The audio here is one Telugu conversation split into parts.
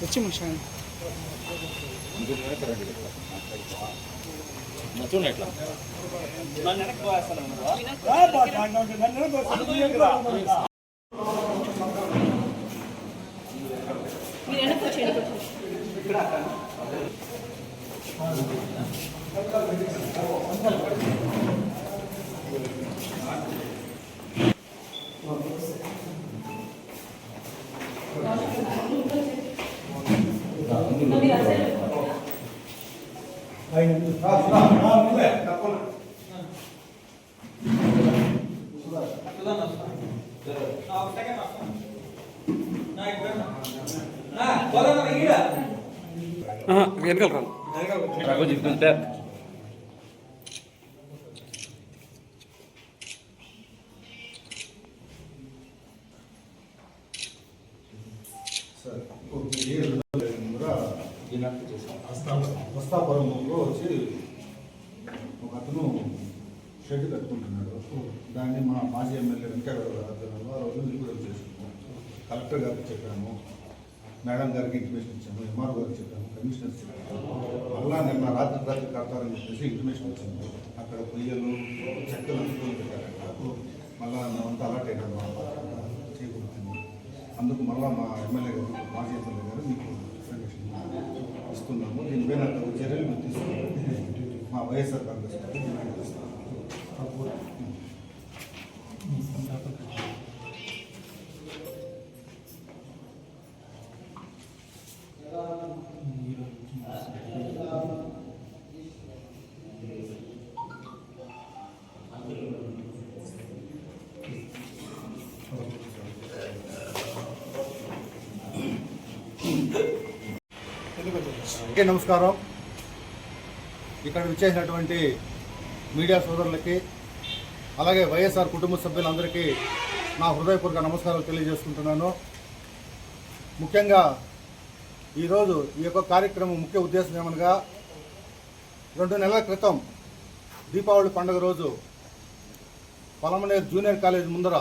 వచ్చి ముషాను ఎట్లా వెనకాల వస్తాపురంలో వచ్చి ఒక అతను షెడ్ కట్టుకుంటున్నాడు. దాన్ని మా మాజీ ఎమ్మెల్యే వెంకయ్య ఆధ్వర్యంలో ఆ రోజు నిలుపుదల చేసుకున్నాము. కలెక్టర్ గారికి చెప్పాము, మేడం గారికి ఇంటిమేషన్ ఇచ్చాము, ఎంఆర్ఓ గారికి చెప్పాము, కమిషనర్స్ చెప్పాము. మళ్ళా నిన్న రాత్రి కడతారని చెప్పేసి ఇంటిమేషన్ వచ్చింది. అక్కడ పొయ్యలు చెక్కలు అందుకొని పెట్టారు. మళ్ళా అంతా అలర్ట్ అయినారు చేయకూడదు. అందుకు మళ్ళా మా ఎమ్మెల్యే గారు మాజీ ఎమ్మెల్యే గారు మీకు ఇన్ఫర్మేషన్ ఇస్తున్నాము. దీనిపైన చర్యలు మీరు తీసుకున్నాము. మా వైఎస్ఆర్ కాంగ్రెస్ పార్టీ డిమాండ్ చేస్తాము. నమస్కారం. ఇక్కడ విచ్చేసినటువంటి మీడియా సోదరులకి అలాగే వైఎస్ఆర్ కుటుంబ సభ్యులందరికీ నా హృదయపూర్వక నమస్కారాలు తెలియజేసుకుంటున్నాను. ముఖ్యంగా ఈరోజు ఈ యొక్క కార్యక్రమం ముఖ్య ఉద్దేశం ఏమనగా 2 నెలల క్రితం దీపావళి పండుగ రోజు పలమనేరు జూనియర్ కాలేజ్ ముందర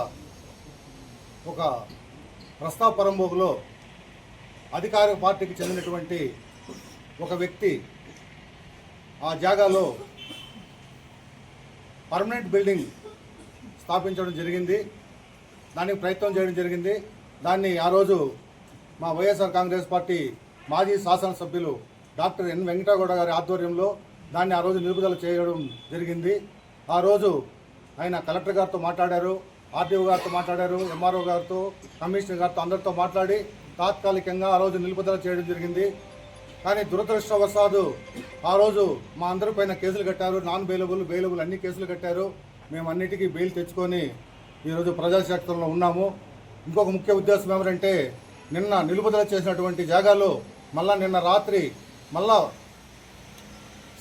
ఒక ప్రస్తావ పరంబోగులో అధికార పార్టీకి చెందినటువంటి ఒక వ్యక్తి ఆ జాగాలో పర్మనెంట్ బిల్డింగ్ స్థాపించడం జరిగింది. దానికి ప్రయత్నం చేయడం జరిగింది. దాన్ని ఆ రోజు మా వైఎస్ఆర్ కాంగ్రెస్ పార్టీ మాజీ శాసనసభ్యులు డాక్టర్ ఎన్ వెంకటగౌడ గారి ఆధ్వర్యంలో దాన్ని ఆ రోజు నిలుపుదల చేయడం జరిగింది. ఆ రోజు ఆయన కలెక్టర్ గారితో మాట్లాడారు, ఆర్డీఓ గారితో మాట్లాడారు, ఎంఆర్ఓ గారితో, కమిషనర్ గారితో అందరితో మాట్లాడి తాత్కాలికంగా ఆ రోజు నిలుపుదల చేయడం జరిగింది. కానీ దురదృష్టవశాత్తు ఆ రోజు మా అందరిపైన కేసులు కట్టారు. నాన్ బెయిలబుల్ అన్ని కేసులు కట్టారు. మేము అన్నిటికీ బెయిల్ తెచ్చుకొని ఈరోజు ప్రజాక్షేత్రంలో ఉన్నాము. ఇంకొక ముఖ్య ఉద్దేశం ఏమిటంటే నిన్న నిలుపుదల చేసినటువంటి జాగాలో నిన్న రాత్రి మళ్ళా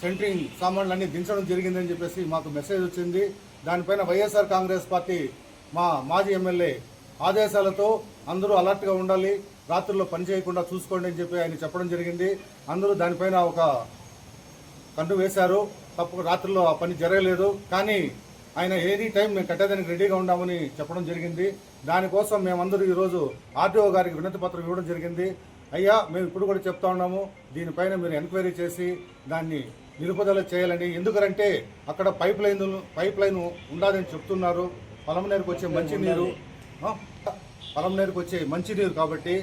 సెంట్రింగ్ సామాన్లన్నీ దించడం జరిగిందని చెప్పేసి మాకు మెసేజ్ వచ్చింది. దానిపైన వైఎస్ఆర్ కాంగ్రెస్ పార్టీ మా మాజీ ఎమ్మెల్యే ఆదేశాలతో అందరూ అలర్ట్గా ఉండాలి, రాత్రుల్లో పని చేయకుండా చూసుకోండి అని చెప్పి ఆయన చెప్పడం జరిగింది. అందరూ దానిపైన ఒక కన్ను వేశారు. తప్పక రాత్రుల్లో ఆ పని జరగలేదు. కానీ ఆయన ఎనీ టైం మేము కట్టేదానికి రెడీగా ఉన్నామని చెప్పడం జరిగింది. దానికోసం మేమందరూ ఈరోజు ఆర్డీఓ గారికి వినతి పత్రం ఇవ్వడం జరిగింది. అయ్యా, మేము ఇప్పుడు కూడా చెప్తా ఉన్నాము, దీనిపైన మీరు ఎంక్వైరీ చేసి దాన్ని నిలుపుదల చేయాలని. ఎందుకంటే అక్కడ పైప్ లైన్ ఉండాలని చెప్తున్నారు. పలమనేరుకు వచ్చే మంచినీరు కాబట్టి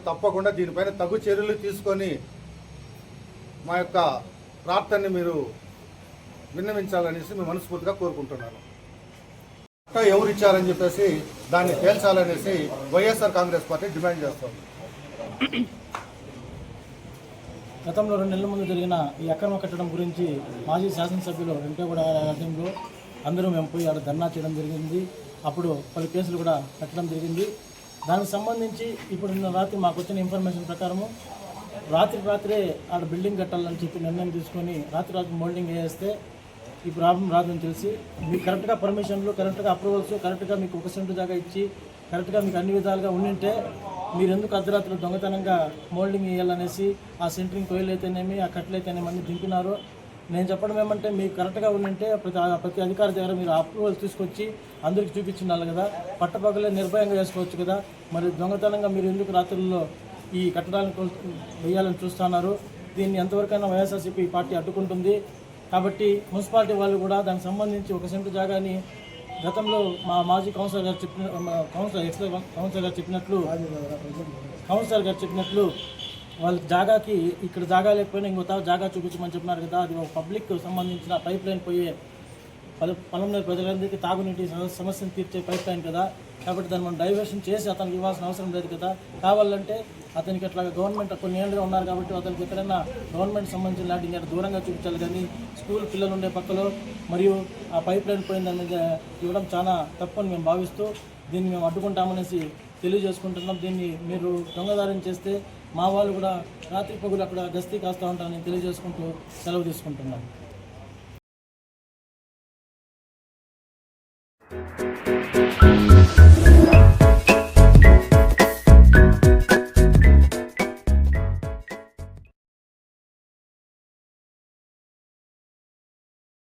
తప్పకుండా దీనిపైన తగు చర్యలు తీసుకొని మా యొక్క ప్రార్థనని మీరు విన్నవించాలనేసి మేము మనస్ఫూర్తిగా కోరుకుంటున్నాను. ఎవరు ఇచ్చారని చెప్పేసి దాన్ని తేల్చాలనేసి వైఎస్ఆర్ కాంగ్రెస్ పార్టీ డిమాండ్ చేస్తుంది. గతంలో 2 నెలల ముందు జరిగిన ఈ అక్రమ కట్టడం గురించి మాజీ శాసనసభ్యులు వెంకయ్యగౌడ ఆధ్వర్యంలో అందరూ మేము పోయి ఆడ ధర్నా చేయడం జరిగింది. అప్పుడు పలు కేసులు కూడా కట్టడం జరిగింది. దానికి సంబంధించి ఇప్పుడు నిన్న రాత్రి మాకు వచ్చిన ఇన్ఫర్మేషన్ ప్రకారము రాత్రే ఆడ బిల్డింగ్ కట్టాలని చెప్పి నిర్ణయం తీసుకొని రాత్రి మోల్డింగ్ వేస్తే ఈ ప్రాబ్లం రాదని తెలిసి మీకు కరెక్ట్గా పర్మిషన్లు, కరెక్ట్గా అప్రూవల్స్, కరెక్ట్గా మీకు 1 సెంటు జాగా ఇచ్చి కరెక్ట్గా మీకు అన్ని విధాలుగా ఉండింటే మీరు ఎందుకు అర్ధరాత్రులు దొంగతనంగా మోల్డింగ్ వేయాలనేసి ఆ సెంటరింగ్ కొయ్యలు అయితేనేమి, ఆ కట్టలు అయితేనేమి అన్ని దింపినారు. నేను చెప్పడం ఏమంటే మీకు కరెక్ట్గా ఉండింటే ప్రతి అధికారి దగ్గర మీరు అప్రూవల్ తీసుకొచ్చి అందరికి చూపించుండాలి కదా. పట్టపగలే నిర్భయంగా చేసుకోవచ్చు కదా. మరి దొంగతనంగా మీరు ఎందుకు రాత్రుల్లో ఈ కట్టడాలను వేయాలని చూస్తున్నారు? దీన్ని ఎంతవరకైనా వైఎస్ఆర్సీపీ పార్టీ అడ్డుకుంటుంది. కాబట్టి మున్సిపాలిటీ వాళ్ళు కూడా దానికి సంబంధించి 1 సెంటు జాగాని గతంలో మా మాజీ కౌన్సిలర్ గారు చెప్పినట్లు వాళ్ళ జాగాకి ఇక్కడ జాగా లేకపోయినా ఇంకో జాగా చూపించమని చెప్పినారు కదా. అది ఒక పబ్లిక్ సంబంధించిన పైప్ లైన్ పోయే పొలంలో ప్రజలందరికీ తాగునీటి సమస్యను తీర్చే పైప్ లైన్ కదా. కాబట్టి దాన్ని మనం డైవర్షన్ చేసి అతనికి ఇవ్వాల్సిన అవసరం లేదు కదా. కావాలంటే అతనికి అట్లా గవర్నమెంట్ కొన్ని ఏళ్ళుగా ఉన్నారు కాబట్టి అతనికి ఎక్కడైనా గవర్నమెంట్ సంబంధించిన లాంటి ఇంకా దూరంగా చూపించాలి. కానీ స్కూల్ పిల్లలు ఉండే పక్కలో మరియు ఆ పైప్ లైన్ పోయిన దాని మీద ఇవ్వడం చాలా తప్పని మేము భావిస్తూ దీన్ని మేము అడ్డుకుంటామనేసి తెలియజేసుకుంటున్నాం. దీన్ని మీరు దొంగదారం చేస్తే మా వాళ్ళు కూడా రాత్రి పగులు అక్కడ గస్తీ కాస్తూ ఉంటారని తెలియజేసుకుంటూ సెలవు తీసుకుంటున్నాం.